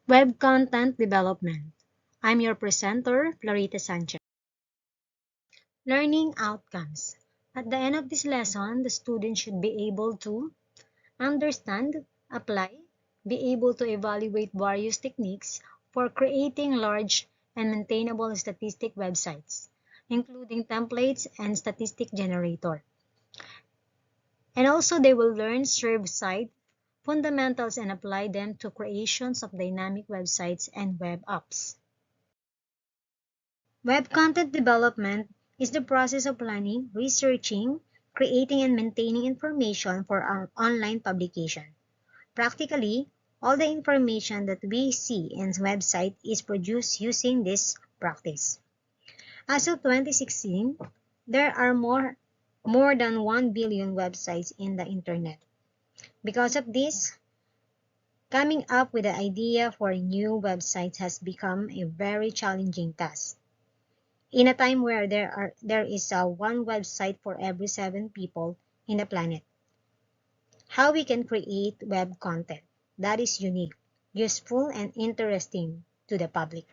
Web Content Development. I'm your presenter, Florita Sanchez. Learning Outcomes. At the end of this lesson, the student should be able to understand, apply, be able to evaluate various techniques for creating large and maintainable statistic websites, including templates and statistic generator. And also they will learn server-side fundamentals and apply them to creations of dynamic websites and web apps. Web content development is the process of planning, researching, creating, and maintaining information for our online publication. Practically, all the information that we see in website is produced using this practice. As of 2016, there are more than 1 billion websites in the internet. Because of this, coming up with the idea for new websites has become a very challenging task. In a time where there is one website for every 7 people in the planet, how we can create web content that is unique, useful, and interesting to the public.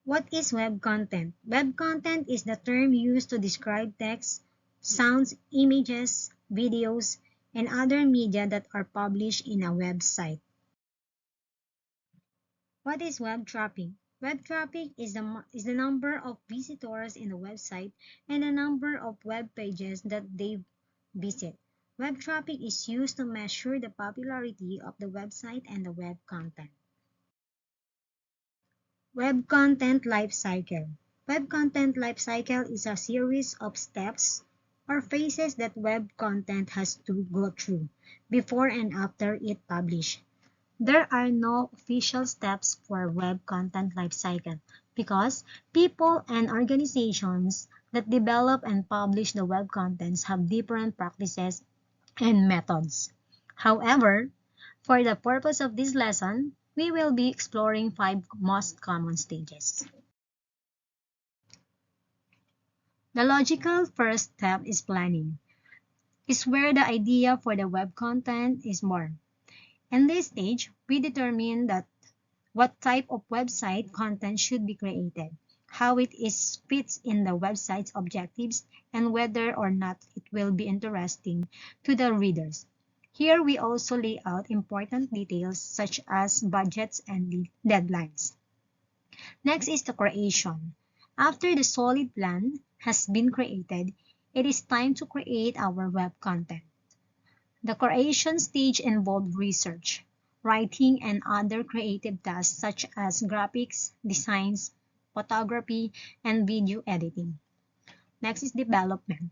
What is web content? Web content is the term used to describe text, sounds, images, videos, and other media that are published in a website. What is web traffic? Web traffic is the number of visitors in the website and the number of web pages that they visit. Web traffic is used to measure the popularity of the website and the web content. Web content life cycle. Web content life cycle is a series of steps or phases that web content has to go through before and after it published. There are no official steps for web content lifecycle because people and organizations that develop and publish the web contents have different practices and methods. However, for the purpose of this lesson, we will be exploring 5 most common stages. The logical first step is planning. Is where the idea for the web content is born. In this stage, we determine that what type of website content should be created, how it fits in the website's objectives, and whether or not it will be interesting to the readers. Here we also lay out important details such as budgets and deadlines. Next is the creation. After the solid plan has been created, it is time to create our web content. The creation stage involved research, writing, and other creative tasks such as graphics, designs, photography, and video editing. Next is development.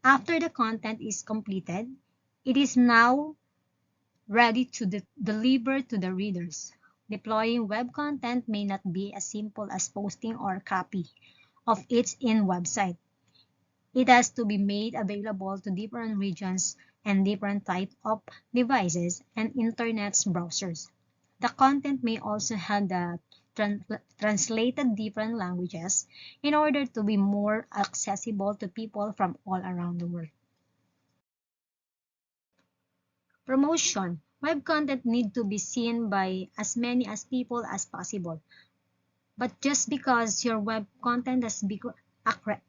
After the content is completed, it is now ready to deliver to the readers. Deploying web content may not be as simple as posting or copy of its in website. It has to be made available to different regions and different types of devices and internet browsers. The content may also have the translated different languages in order to be more accessible to people from all around the world. Promotion. Web content need to be seen by as many as people as possible. But just because your web content has been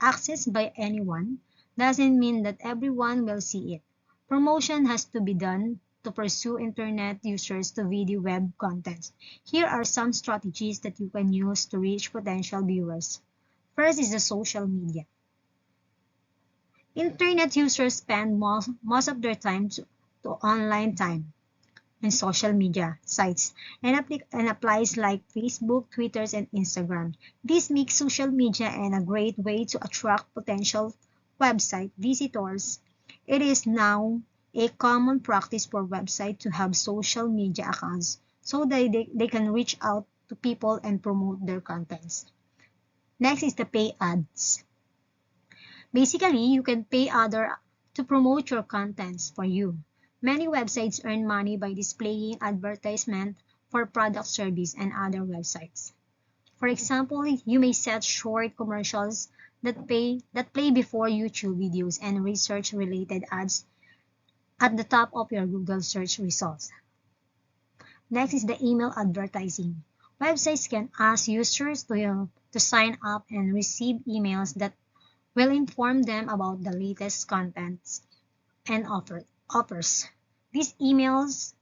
accessed by anyone doesn't mean that everyone will see it. Promotion has to be done to pursue internet users to video web contents. Here are some strategies that you can use to reach potential viewers. First is the social media. Internet users spend most of their time to online time in social media sites and applies like Facebook, Twitter, and Instagram. This makes social media a great way to attract potential website visitors. It is now a common practice for websites to have social media accounts so that they can reach out to people and promote their contents. Next is the pay ads. Basically, you can pay others to promote your contents for you. Many websites earn money by displaying advertisement for product service and other websites. For example, you may set short commercials that play before YouTube videos and research-related ads at the top of your Google search results. Next is the email advertising. Websites can ask users to sign up and receive emails that will inform them about the latest contents and offers. These emails,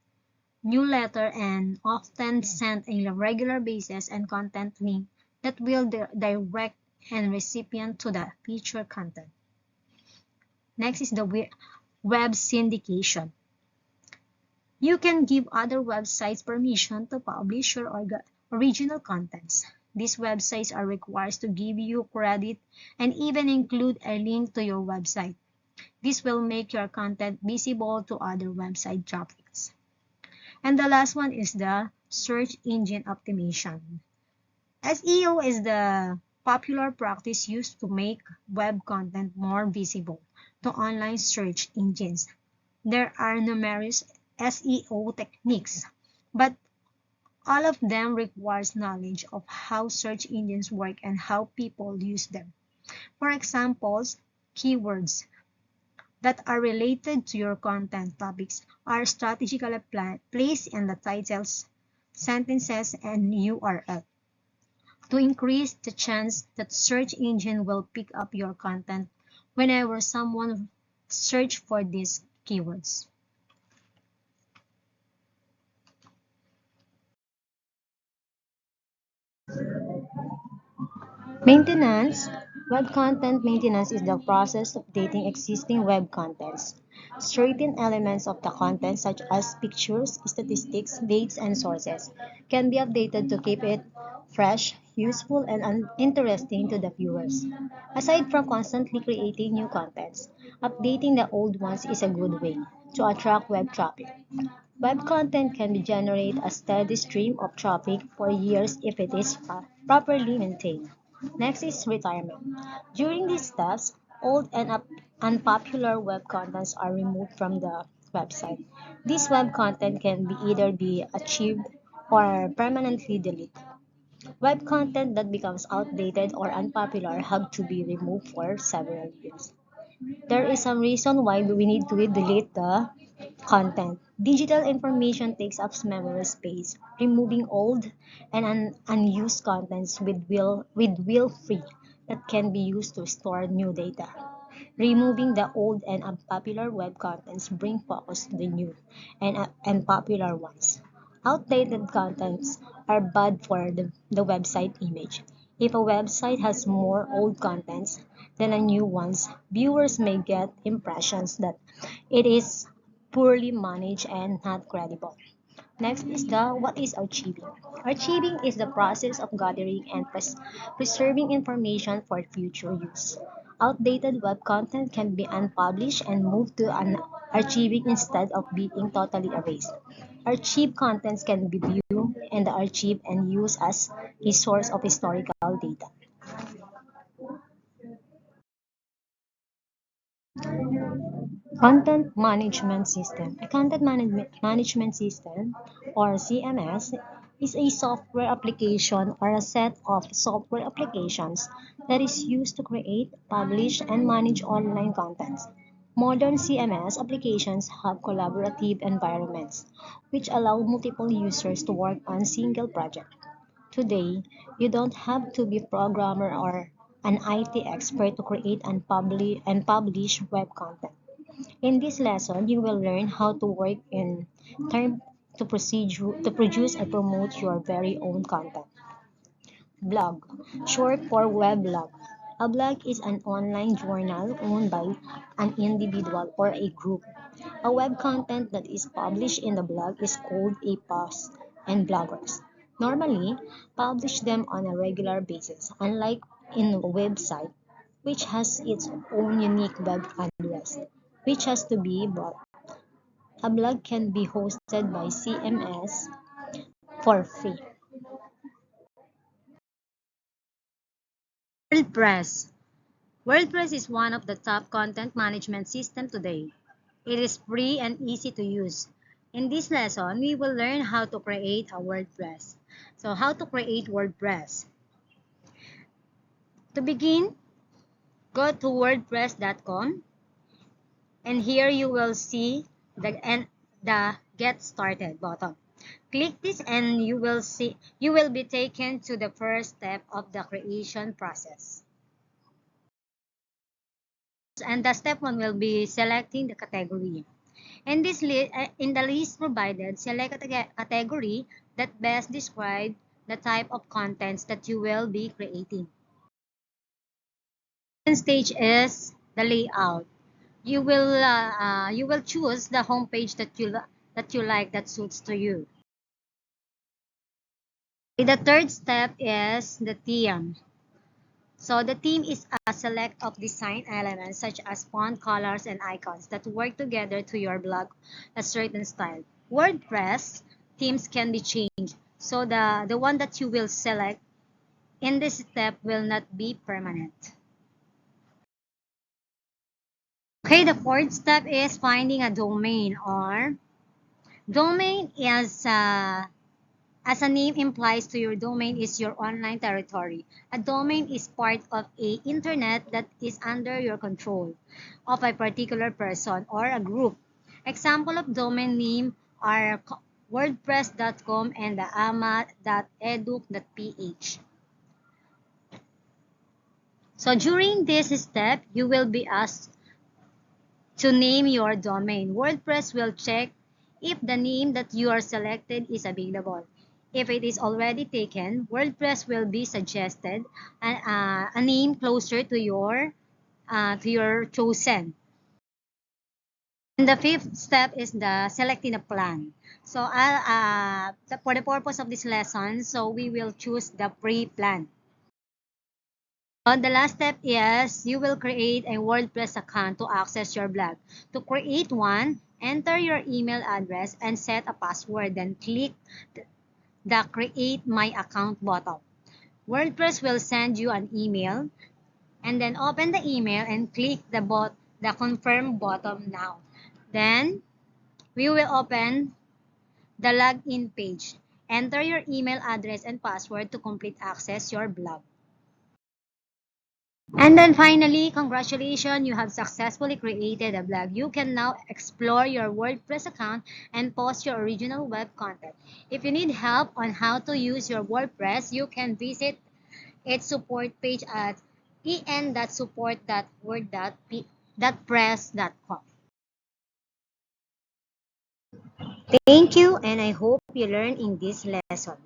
newsletter, and often sent on a regular basis and content link that will direct and recipient to the featured content. Next is the web syndication. You can give other websites permission to publish your original contents. These websites are required to give you credit and even include a link to your website. This will make your content visible to other website traffics. And the last one is the search engine optimization. SEO is the popular practice used to make web content more visible to online search engines. There are numerous SEO techniques, but all of them requires knowledge of how search engines work and how people use them. For examples, keywords that are related to your content topics are strategically placed in the titles, sentences, and URL to increase the chance that search engine will pick up your content whenever someone search for these keywords. Maintenance. Web content maintenance is the process of updating existing web contents. Certain elements of the content, such as pictures, statistics, dates, and sources, can be updated to keep it fresh, useful, and interesting to the viewers. Aside from constantly creating new contents, updating the old ones is a good way to attract web traffic. Web content can generate a steady stream of traffic for years if it is properly maintained. Next is retirement. During these steps, old and unpopular web contents are removed from the website. This web content can either be achieved or permanently deleted. Web content that becomes outdated or unpopular have to be removed for several years. There is some reason why we need to delete the content. Digital information takes up memory space, removing old and unused contents with will free that can be used to store new data. Removing the old and unpopular web contents bring focus to the new and popular ones. Outdated contents are bad for the website image. If a website has more old contents than a new ones, viewers may get impressions that it is poorly managed and not credible. Next is the what is archiving. Archiving is the process of gathering and preserving information for future use. Outdated web content can be unpublished and moved to an archiving instead of being totally erased. Archive contents can be viewed in the archive and used as a source of historical data. Content Management System. A content management system, or CMS, is a software application or a set of software applications that is used to create, publish, and manage online content. Modern CMS applications have collaborative environments, which allow multiple users to work on single project. Today, you don't have to be a programmer or an IT expert to create and publish web content. In this lesson, you will learn how to work in term to produce and promote your very own content. Blog, short for weblog. A blog is an online journal owned by an individual or a group. A web content that is published in the blog is called a post, and bloggers normally publish them on a regular basis, unlike in a website, which has its own unique web address, which has to be bought. A blog can be hosted by CMS for free. WordPress. WordPress is one of the top content management systems today. It is free and easy to use. In this lesson, we will learn how to create a WordPress. So, how to create WordPress? To begin, go to wordpress.com, and here you will see the Get Started button. Click this and you will be taken to the first step of the creation process. And the step 1 will be selecting the category. In the list provided, select a category that best describes the type of contents that you will be creating. The second stage is the layout. You will choose the homepage that you like, that suits to you. The third step is the theme. So the theme is a select of design elements such as font, colors, and icons that work together to your blog a certain style. WordPress themes can be changed, so the one that you will select in this step will not be permanent. Okay, the fourth step is finding a domain. Or domain is as a name implies to your domain is your online territory. A domain is part of a internet that is under your control of a particular person or a group. Example of domain name are wordpress.com and the ama.edu.ph. So during this step, you will be asked to name your domain. WordPress will check if the name that you are selected is available. If it is already taken, WordPress will be suggested a name closer to your chosen. And the fifth step is the selecting a plan. So for the purpose of this lesson, so we will choose the free plan. The last step is you will create a WordPress account to access your blog. To create one, enter your email address and set a password. Then click the Create My Account button. WordPress will send you an email, and then open the email and click the Confirm button now. Then we will open the login page. Enter your email address and password to complete access your blog. And then finally, congratulations, you have successfully created a blog. You can now explore your WordPress account and post your original web content. If you need help on how to use your WordPress, you can visit its support page at en.support.wordpress.com. Thank you, and I hope you learned in this lesson.